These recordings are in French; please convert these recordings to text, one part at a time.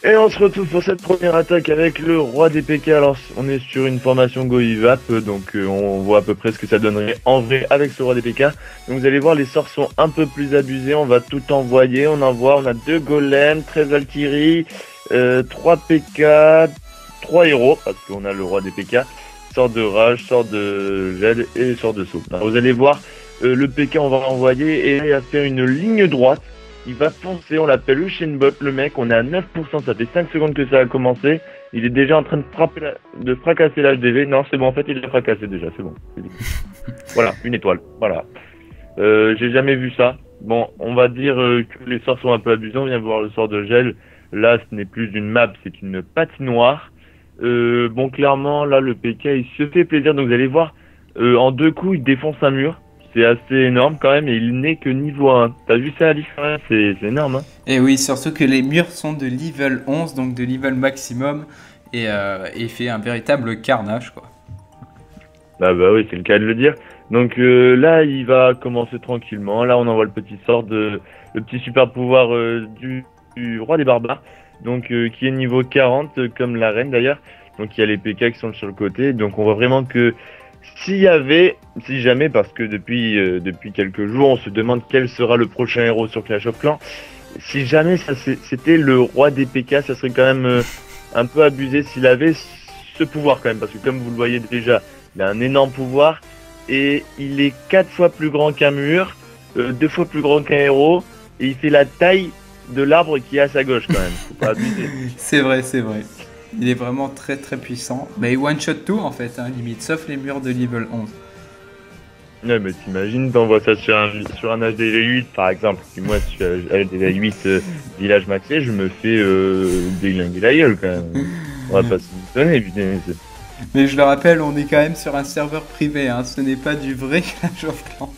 Et on se retrouve pour cette première attaque avec le roi des PK. Alors on est sur une formation Goivap, donc on voit à peu près ce que ça donnerait en vrai avec ce roi des PK. Donc vous allez voir, les sorts sont un peu plus abusés, on va tout envoyer, on envoie, on a 2 golems, 13 Valkyries, 3 PK, 3 héros, parce qu'on a le roi des PK, sort de rage, sort de gel et sort de saut. Alors vous allez voir, le PK on va envoyer et il va faire une ligne droite. Il va foncer, on l'appelle Bot, le mec, on est à 9%, ça fait 5 secondes que ça a commencé. Il est déjà en train de fracasser l'HDV. Non, c'est bon, en fait, il l'a fracassé déjà, c'est bon. Voilà, une étoile, voilà. J'ai jamais vu ça. Bon, on va dire que les sorts sont un peu abusés, on vient voir le sort de gel. Là, ce n'est plus une map, c'est une patinoire. Bon, clairement, là, le PK, il se fait plaisir, donc vous allez voir, en 2 coups, il défonce un mur. C'est assez énorme quand même, et il n'est que niveau 1. T'as vu ça, Alice, quand même? C'est énorme, hein? Et oui, surtout que les murs sont de level 11, donc de level maximum, et il fait un véritable carnage, quoi. Bah oui, c'est le cas de le dire. Donc là, il va commencer tranquillement. Là, on envoie le petit super pouvoir du roi des barbares, donc qui est niveau 40, comme la reine d'ailleurs. Donc il y a les PK qui sont sur le côté. Donc on voit vraiment que si jamais, parce que depuis quelques jours, on se demande quel sera le prochain héros sur Clash of Clans. Si jamais c'était le roi des PK, ça serait quand même un peu abusé s'il avait ce pouvoir quand même, parce que comme vous le voyez déjà, il a un énorme pouvoir et il est 4 fois plus grand qu'un mur, 2 fois plus grand qu'un héros, et il fait la taille de l'arbre qui est à sa gauche quand même. Faut pas abuser. C'est vrai, c'est vrai. Il est vraiment très très puissant. Mais il one-shot tout en fait, hein, limite, sauf les murs de level 11. Ouais, mais t'imagines, t'envoies ça sur un HDV 8 par exemple. Si moi, sur HDV 8 village maxé, je me fais déglinguer la gueule quand même. On va pas se donner, putain. Mais je le rappelle, on est quand même sur un serveur privé, hein, ce n'est pas du vrai Clash of Clans.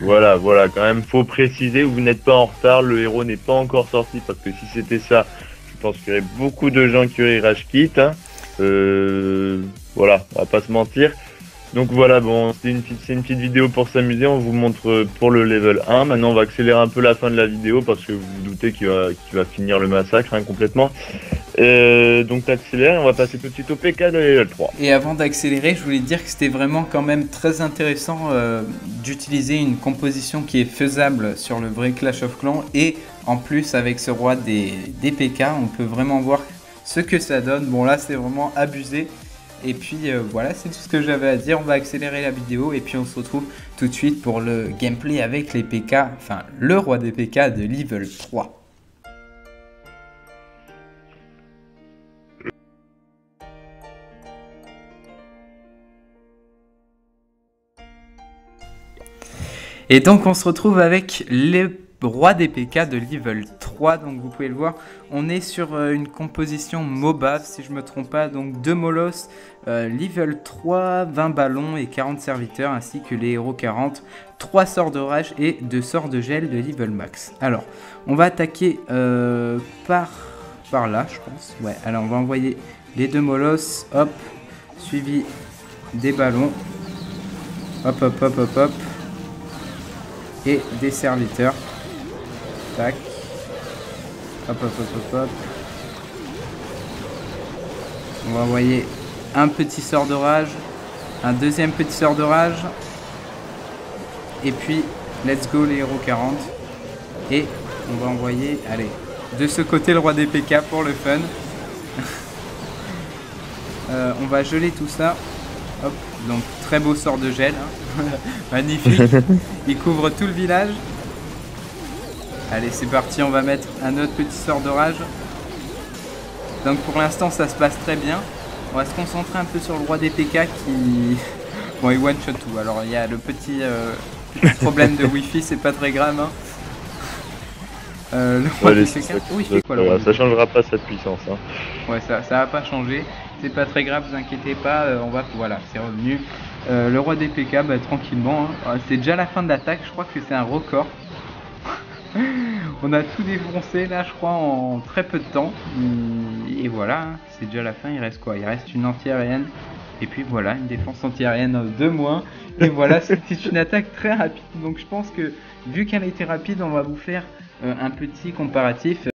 Voilà, quand même, faut préciser, vous n'êtes pas en retard, le héros n'est pas encore sorti, parce que si c'était ça, je pense qu'il y aurait beaucoup de gens qui auraient rage quit, hein. Voilà, on va pas se mentir. Donc voilà, bon, c'est une petite vidéo pour s'amuser, on vous montre pour le level 1. Maintenant, on va accélérer un peu la fin de la vidéo, parce que vous vous doutez qu'il va finir le massacre, hein, complètement. Donc t'accélères, on va passer tout de suite au PK de level 3. Et avant d'accélérer, je voulais dire que c'était vraiment quand même très intéressant d'utiliser une composition qui est faisable sur le vrai Clash of Clans. Et en plus, avec ce roi des PK, on peut vraiment voir ce que ça donne. Bon là, c'est vraiment abusé. Et puis voilà, c'est tout ce que j'avais à dire. On va accélérer la vidéo et puis on se retrouve tout de suite pour le gameplay avec les PK, enfin le roi des PK de level 3. Et donc on se retrouve avec les rois des PK de level 3, donc vous pouvez le voir, on est sur une composition MOBA si je me trompe pas, donc 2 Molos, level 3, 20 ballons et 40 serviteurs, ainsi que les héros 40, 3 sorts de rage et 2 sorts de gel de level max. Alors, on va attaquer par là je pense, ouais, alors on va envoyer les 2 Molos, hop, suivi des ballons, hop hop hop hop hop, et des serviteurs. Tac. Hop hop hop hop hop. On va envoyer un petit sort de rage, un deuxième petit sort de rage. Et puis, let's go les héros 40. Et on va envoyer, allez, de ce côté le roi des PK pour le fun. On va geler tout ça. Hop, donc très beau sort de gel, hein. Magnifique. Il couvre tout le village. Allez, c'est parti, on va mettre un autre petit sort de rage. Donc pour l'instant ça se passe très bien. On va se concentrer un peu sur le roi des PK qui... Bon, il one shot tout. Alors il y a le petit problème de wifi, c'est pas très grave, hein. Le roi des PK... Oh, il fait quoi, le roi des PK ? Ça changera pas cette puissance, hein. Ouais, ça va pas changer. C'est pas très grave, vous inquiétez pas, voilà, c'est revenu. Le roi des PK, bah, tranquillement, hein. C'est déjà la fin de l'attaque, je crois que c'est un record. On a tout défoncé là, je crois, en très peu de temps. Et voilà, hein, c'est déjà la fin, il reste quoi? Il reste une anti-aérienne. Et puis voilà, une défense anti-aérienne de moins. Et voilà, c'était une attaque très rapide. Donc je pense que, vu qu'elle a été rapide, on va vous faire un petit comparatif.